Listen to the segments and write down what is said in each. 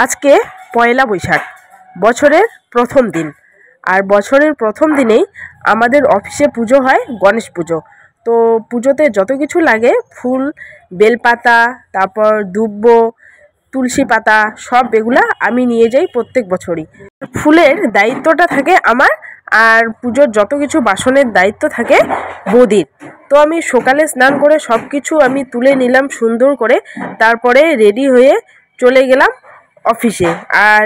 আজকে পয়লা বৈশাখ, বছরের প্রথম দিন। আর বছরের প্রথম দিনেই আমাদের অফিসে পুজো হয়, গণেশ পুজো। তো পুজোতে যত কিছু লাগে, ফুল, বেলপাতা, তারপর দুব্ব, তুলসী পাতা, সব এগুলা আমি নিয়ে যাই প্রত্যেক বছরই। ফুলের দায়িত্বটা থাকে আমার, আর পুজোর যত কিছু বাসনের দায়িত্ব থাকে বৌদির। তো আমি সকালে স্নান করে সব কিছু আমি তুলে নিলাম সুন্দর করে, তারপরে রেডি হয়ে চলে গেলাম অফিসে। আর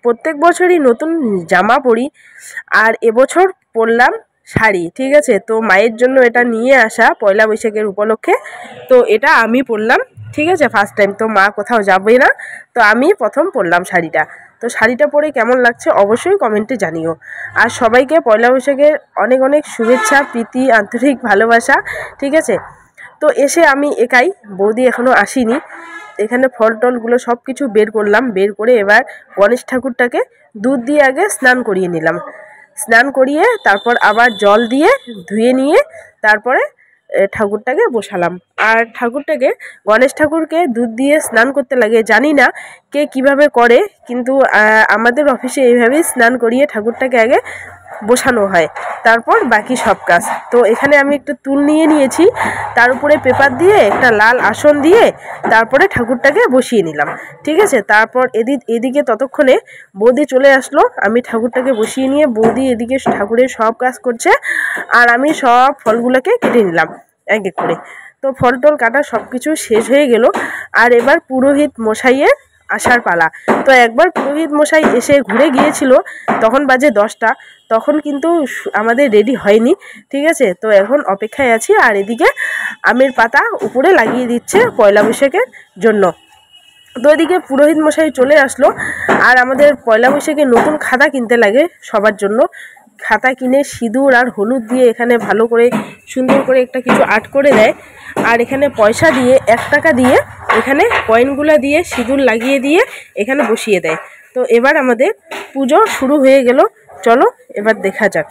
প্রত্যেক বছরই নতুন জামা পরি, আর এবছর পরলাম শাড়ি। ঠিক আছে, তো মায়ের জন্য এটা নিয়ে আসা পয়লা বৈশাখের উপলক্ষে, তো এটা আমি পরলাম। ঠিক আছে, ফার্স্ট টাইম তো মা কোথাও যাবে না, তো আমি প্রথম পরলাম শাড়িটা। তো শাড়িটা পরে কেমন লাগছে অবশ্যই কমেন্টে জানিও। আর সবাইকে পয়লা বৈশাখের অনেক অনেক শুভেচ্ছা, প্রীতি, আন্তরিক ভালোবাসা। ঠিক আছে, তো এসে আমি একাই, বৌদি এখনও আসেনি। এখানে ফল টলগুলো সব কিছু বের করলাম, বের করে এবার গণেশ ঠাকুরটাকে দুধ দিয়ে আগে স্নান করিয়ে নিলাম। স্নান করিয়ে তারপর আবার জল দিয়ে ধুয়ে নিয়ে তারপরে ঠাকুরটাকে বসালাম। আর ঠাকুরটাকে, গণেশ ঠাকুরকে দুধ দিয়ে স্নান করতে লাগে, জানি না কে কিভাবে করে, কিন্তু আমাদের অফিসে এইভাবেই স্নান করিয়ে ঠাকুরটাকে আগে বসানো হয়, তারপর বাকি সব কাজ। তো এখানে আমি একটা তুল নিয়ে নিয়েছি, তার উপরে পেপার দিয়ে একটা লাল আসন দিয়ে তারপরে ঠাকুরটাকে বসিয়ে নিলাম। ঠিক আছে, তারপর এদিকে ততক্ষণে বৌদি চলে আসলো। আমি ঠাকুরটাকে বসিয়ে নিয়ে বৌদি এদিকে ঠাকুরের সব কাজ করছে, আর আমি সব ফলগুলোকে কেটে নিলাম এক এক করে। তো ফল টল কাটা সব কিছু শেষ হয়ে গেল, আর এবার পুরোহিত মশাইয়ের আসার পালা। তো একবার পুরোহিত মশাই এসে ঘুরে গিয়েছিল, তখন বাজে 10টা, তখন কিন্তু আমাদের রেডি হয়নি। ঠিক আছে, তো এখন অপেক্ষায় আছি। আর এদিকে আমের পাতা উপরে লাগিয়ে দিচ্ছে পয়লা বৈশাখের জন্য। তো এদিকে পুরোহিত মশাই চলে আসলো, আর আমাদের পয়লা বৈশাখে নতুন খাতা কিনতে লাগে সবার জন্য। খাতা কিনে সিঁদুর আর হলুদ দিয়ে এখানে ভালো করে সুন্দর করে একটা কিছু আর্ট করে দেয়। আর এখানে পয়সা দিয়ে 1 টাকা দিয়ে এখানে কয়েনগুলো দিয়ে সিঁদুর লাগিয়ে দিয়ে এখানে বসিয়ে দেয়। তো এবার আমাদের পুজো শুরু হয়ে গেল, চলো এবার দেখা যাক।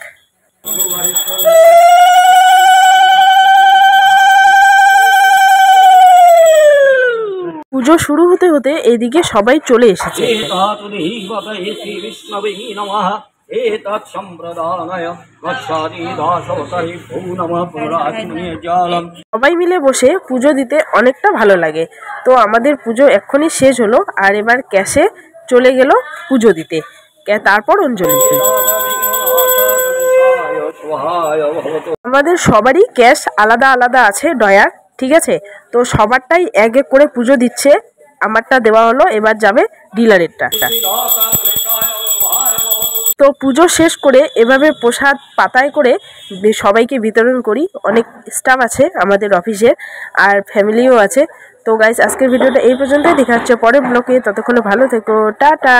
পুজো শুরু হতে হতে এইদিকে সবাই চলে এসেছে। সবাই মিলে বসে পুজো দিতে অনেকটা ভালো লাগে। তো আমাদের পুজো এক্ষুনি শেষ হলো, আর এবার ক্যাশে চলে গেল পুজো দিতে, তারপর অঞ্জলি। আমাদের সবারই ক্যাশ আলাদা আলাদা আছে ডয়ার। ঠিক আছে, তো সবারটাই এক এক করে পুজো দিচ্ছে। আমারটা দেওয়া হলো, এবার যাবে ডিলারেরটা। তো পুজো শেষ করে এভাবে প্রসাদ পাতায় করে সবাইকে বিতরণ করি। অনেক স্টাফ আছে আমাদের অফিসে, আর ফ্যামিলিও আছে। তো গাইস, আজকের ভিডিওটা এই পর্যন্তই। দেখা হচ্ছে পরের ব্লগে, ততক্ষণে ভালো থেকো, টাটা।